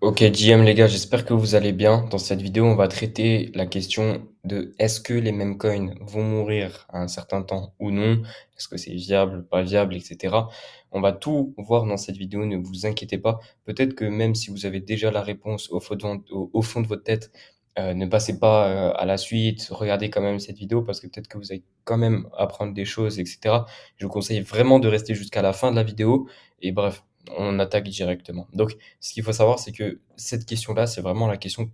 Ok, JM les gars, j'espère que vous allez bien. Dans cette vidéo, on va traiter la question de est-ce que les mêmes coins vont mourir à un certain temps ou non? Est-ce que c'est viable, pas viable, etc. On va tout voir dans cette vidéo, ne vous inquiétez pas. Peut-être que même si vous avez déjà la réponse au fond de votre tête, ne passez pas à la suite, regardez quand même cette vidéo parce que peut-être que vous allez quand même apprendre des choses, etc. Je vous conseille vraiment de rester jusqu'à la fin de la vidéo. Et bref, on attaque directement. Donc, ce qu'il faut savoir, c'est que cette question-là, c'est vraiment la question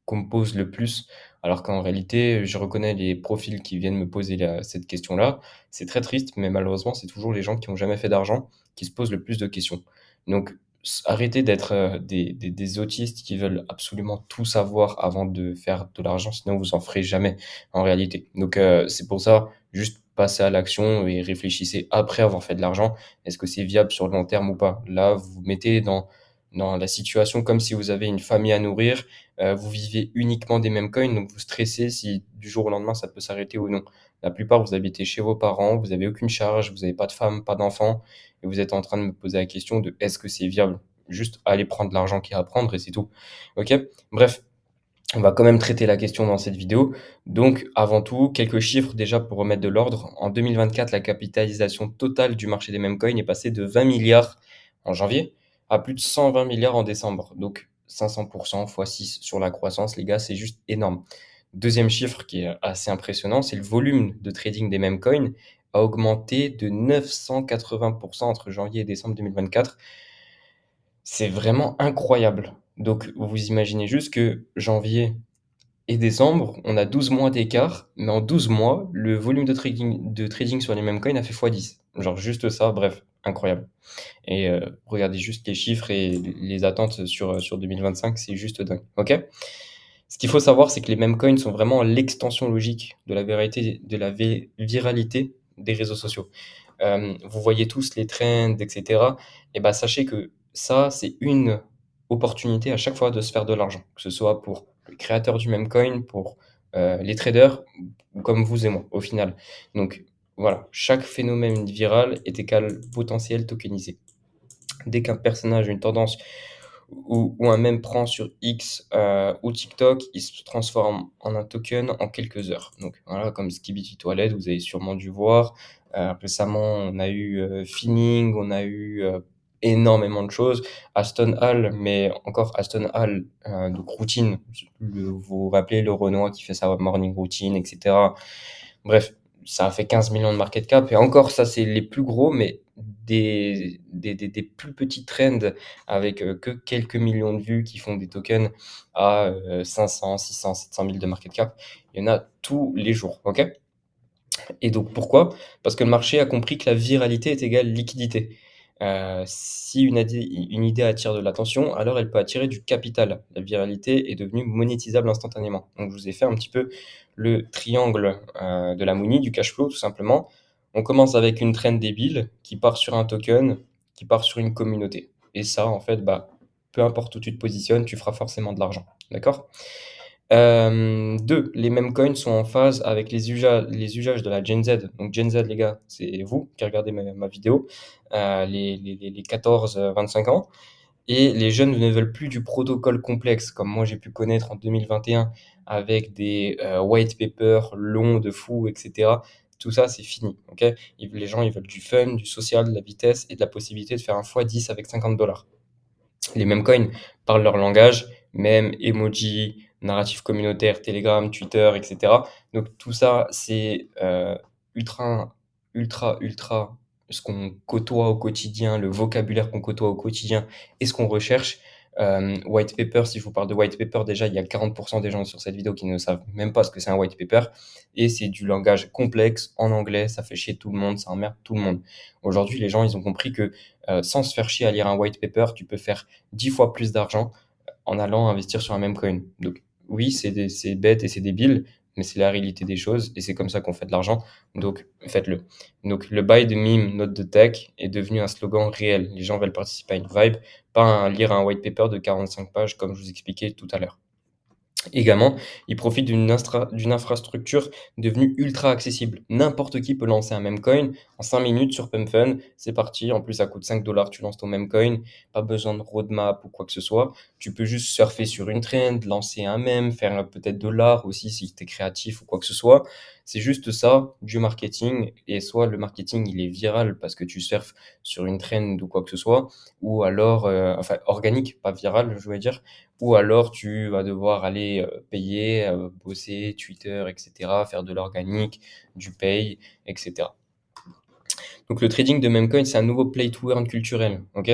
qu'on me pose le plus, alors qu'en réalité, je reconnais les profils qui viennent me poser cette question-là. C'est très triste, mais malheureusement, c'est toujours les gens qui n'ont jamais fait d'argent qui se posent le plus de questions. Donc, arrêtez d'être des autistes qui veulent absolument tout savoir avant de faire de l'argent, sinon vous en ferez jamais en réalité. Donc, c'est pour ça, juste passez à l'action et réfléchissez après avoir fait de l'argent. Est-ce que c'est viable sur le long terme ou pas? Là, vous vous mettez dans la situation comme si vous avez une famille à nourrir, vous vivez uniquement des mêmes coins, donc vous stressez si du jour au lendemain ça peut s'arrêter ou non. La plupart, vous habitez chez vos parents, vous avez aucune charge, vous n'avez pas de femme, pas d'enfant, et vous êtes en train de me poser la question de est-ce que c'est viable? Juste aller prendre l'argent qu'il y a à prendre et c'est tout. Ok? Bref, on va quand même traiter la question dans cette vidéo. Donc, avant tout, quelques chiffres déjà pour remettre de l'ordre. En 2024, la capitalisation totale du marché des meme coins est passée de 20 milliards en janvier à plus de 120 milliards en décembre. Donc, 500% fois 6 sur la croissance, les gars, c'est juste énorme. Deuxième chiffre qui est assez impressionnant, c'est le volume de trading des meme coins a augmenté de 980% entre janvier et décembre 2024. C'est vraiment incroyable. Donc, vous imaginez juste que janvier et décembre, on a 12 mois d'écart, mais en 12 mois, le volume de trading sur les mêmes coins a fait x10. Genre juste ça, bref, incroyable. Et regardez juste les chiffres et les attentes sur 2025, c'est juste dingue. Ok? Ce qu'il faut savoir, c'est que les mêmes coins sont vraiment l'extension logique de la vérité, de la viralité des réseaux sociaux. Vous voyez tous les trends, etc. Et ben sachez que ça, c'est une opportunité à chaque fois de se faire de l'argent, que ce soit pour le créateur du même coin, pour les traders, ou comme vous et moi, au final. Donc voilà, chaque phénomène viral est égal potentiel tokenisé. Dès qu'un personnage a une tendance ou un mème prend sur X ou TikTok, il se transforme en un token en quelques heures. Donc voilà, comme Skibidi Toilet, vous avez sûrement dû voir. Récemment, on a eu Finning, on a eu énormément de choses. Aston Hall, mais encore Aston Hall, donc routine. Vous vous rappelez le Renoir qui fait sa morning routine, etc. Bref, ça a fait 15 millions de market cap. Et encore, ça, c'est les plus gros, mais des plus petits trends avec que quelques millions de vues qui font des tokens à 500, 600, 700 000 de market cap. Il y en a tous les jours. OK? Et donc pourquoi? Parce que le marché a compris que la viralité est égale liquidité. Si une idée attire de l'attention, alors elle peut attirer du capital. La viralité est devenue monétisable instantanément. Donc je vous ai fait un petit peu le triangle de la money, du cash flow tout simplement. On commence avec une trend débile qui part sur un token, qui part sur une communauté. Et ça, en fait, bah, peu importe où tu te positionnes, tu feras forcément de l'argent. D'accord? 2, les mêmes coins sont en phase avec les usages de la Gen Z. Donc Gen Z, les gars, c'est vous qui regardez ma vidéo, les 14-25 ans. Et les jeunes ne veulent plus du protocole complexe, comme moi j'ai pu connaître en 2021, avec des white papers longs de fou, etc. Tout ça, c'est fini. Ok? Les gens, ils veulent du fun, du social, de la vitesse et de la possibilité de faire un x10 avec 50 $. Les mêmes coins parlent leur langage, même emoji, narratif communautaire, Telegram, Twitter, etc. Donc tout ça, c'est ultra, ultra, ultra ce qu'on côtoie au quotidien, le vocabulaire qu'on côtoie au quotidien et ce qu'on recherche. White paper, si je vous parle de white paper, déjà, il y a 40% des gens sur cette vidéo qui ne savent même pas ce que c'est un white paper. Et c'est du langage complexe en anglais, ça fait chier tout le monde, ça emmerde tout le monde. Aujourd'hui, les gens, ils ont compris que sans se faire chier à lire un white paper, tu peux faire 10 fois plus d'argent en allant investir sur un même coin. Donc oui, c'est bête et c'est débile, mais c'est la réalité des choses et c'est comme ça qu'on fait de l'argent. Donc faites-le. Donc le buy the meme, not the tech est devenu un slogan réel. Les gens veulent participer à une vibe, pas lire un white paper de 45 pages comme je vous expliquais tout à l'heure. Également, ils profitent d'une infrastructure devenue ultra accessible. N'importe qui peut lancer un meme coin en 5 minutes sur PumpFun, c'est parti. En plus, ça coûte 5 $, tu lances ton meme coin, pas besoin de roadmap ou quoi que ce soit. Tu peux juste surfer sur une trend, lancer un meme, faire peut-être de l'art aussi si tu es créatif ou quoi que ce soit. C'est juste ça, du marketing. Et soit le marketing, il est viral parce que tu surfes sur une trend ou quoi que ce soit, ou alors, enfin, organique, pas viral, je voulais dire, ou alors tu vas devoir aller, payer, bosser Twitter et cetera, faire de l'organique, du pay et cetera. Donc le trading de meme coin, c'est un nouveau play to earn culturel, OK?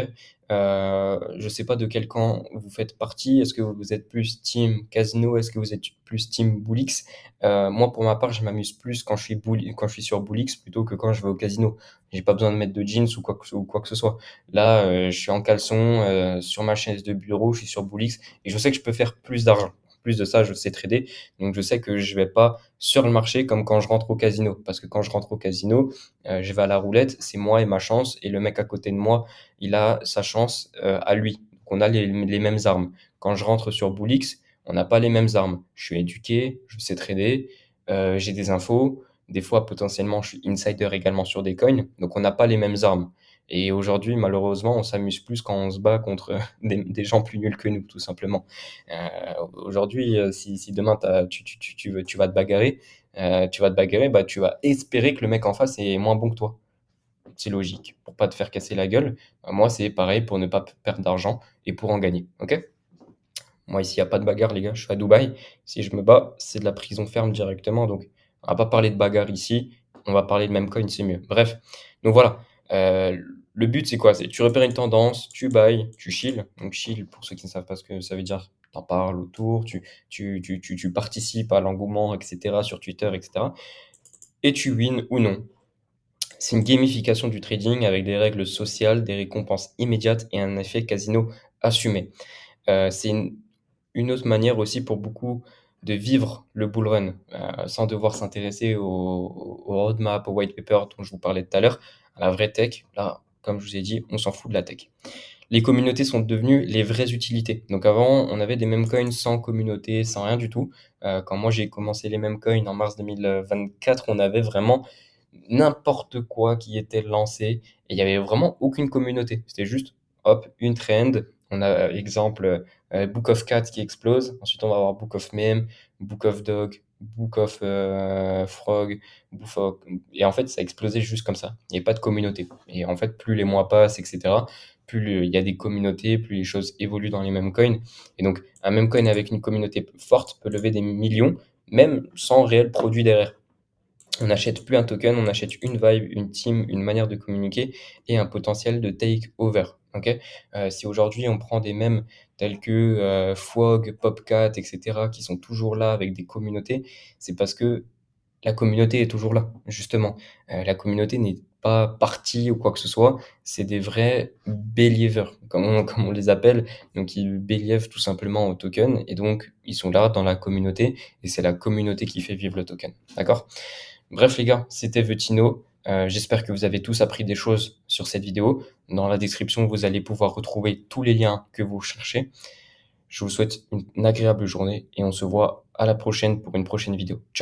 Je sais pas de quel camp vous faites partie. Est-ce que vous êtes plus team Casino? Est-ce que vous êtes plus team Bullix? Moi, pour ma part, je m'amuse plus quand je suis sur Bullix plutôt que quand je vais au casino. J'ai pas besoin de mettre de jeans ou quoi que ce soit. Là, je suis en caleçon, sur ma chaise de bureau, je suis sur Bullix et je sais que je peux faire plus d'argent. En plus de ça, je sais trader, donc je sais que je vais pas sur le marché comme quand je rentre au casino. Parce que quand je rentre au casino, je vais à la roulette, c'est moi et ma chance, et le mec à côté de moi, il a sa chance à lui. Donc on a les mêmes armes. Quand je rentre sur Bullix, on n'a pas les mêmes armes. Je suis éduqué, je sais trader, j'ai des infos. Des fois, potentiellement, je suis insider également sur des coins. Donc on n'a pas les mêmes armes. Et aujourd'hui, malheureusement, on s'amuse plus quand on se bat contre des gens plus nuls que nous, tout simplement. Aujourd'hui, si demain tu vas te bagarrer, bah, tu vas espérer que le mec en face est moins bon que toi. C'est logique. Pour pas te faire casser la gueule, moi, c'est pareil pour ne pas perdre d'argent et pour en gagner. Ok? Moi, ici, il n'y a pas de bagarre, les gars. Je suis à Dubaï. Si je me bats, c'est de la prison ferme directement. Donc, on va pas parler de bagarre ici. On va parler de même coin, c'est mieux. Bref. Donc voilà. Euh, le but, c'est quoi? C'est tu repères une tendance, tu buy, tu chill. Donc, chill, pour ceux qui ne savent pas ce que ça veut dire, t'en parles autour, tu participes à l'engouement, etc., sur Twitter, etc. Et tu win ou non. C'est une gamification du trading avec des règles sociales, des récompenses immédiates et un effet casino assumé. C'est une autre manière aussi pour beaucoup de vivre le bull run, sans devoir s'intéresser au roadmap, au white paper dont je vous parlais tout à l'heure, à la vraie tech. Là, comme je vous ai dit, on s'en fout de la tech. Les communautés sont devenues les vraies utilités. Donc avant, on avait des meme coins sans communauté, sans rien du tout. Quand moi j'ai commencé les meme coins en mars 2024, on avait vraiment n'importe quoi qui était lancé et il y avait vraiment aucune communauté. C'était juste, hop, une trend. On a, exemple, Book of Cat qui explose. Ensuite, on va avoir Book of Meme, Book of Dog, Book of Frog, Book of... Et en fait, ça a explosé juste comme ça. Il n'y avait pas de communauté. Et en fait, plus les mois passent, etc., il y a des communautés, plus les choses évoluent dans les mêmes coins. Et donc, un même coin avec une communauté forte peut lever des millions, même sans réel produit derrière. On n'achète plus un token, on achète une vibe, une team, une manière de communiquer et un potentiel de take over. Ok. Si aujourd'hui on prend des mèmes tels que Fwog, Popcat, etc., qui sont toujours là avec des communautés, c'est parce que la communauté est toujours là, justement. La communauté n'est pas partie ou quoi que ce soit, c'est des vrais believers, comme on les appelle. Donc ils believent tout simplement au token et donc ils sont là dans la communauté et c'est la communauté qui fait vivre le token. D'accord? Bref les gars, c'était Vetino. J'espère que vous avez tous appris des choses sur cette vidéo. Dans la description, vous allez pouvoir retrouver tous les liens que vous cherchez. Je vous souhaite une agréable journée et on se voit à la prochaine pour une prochaine vidéo. Ciao.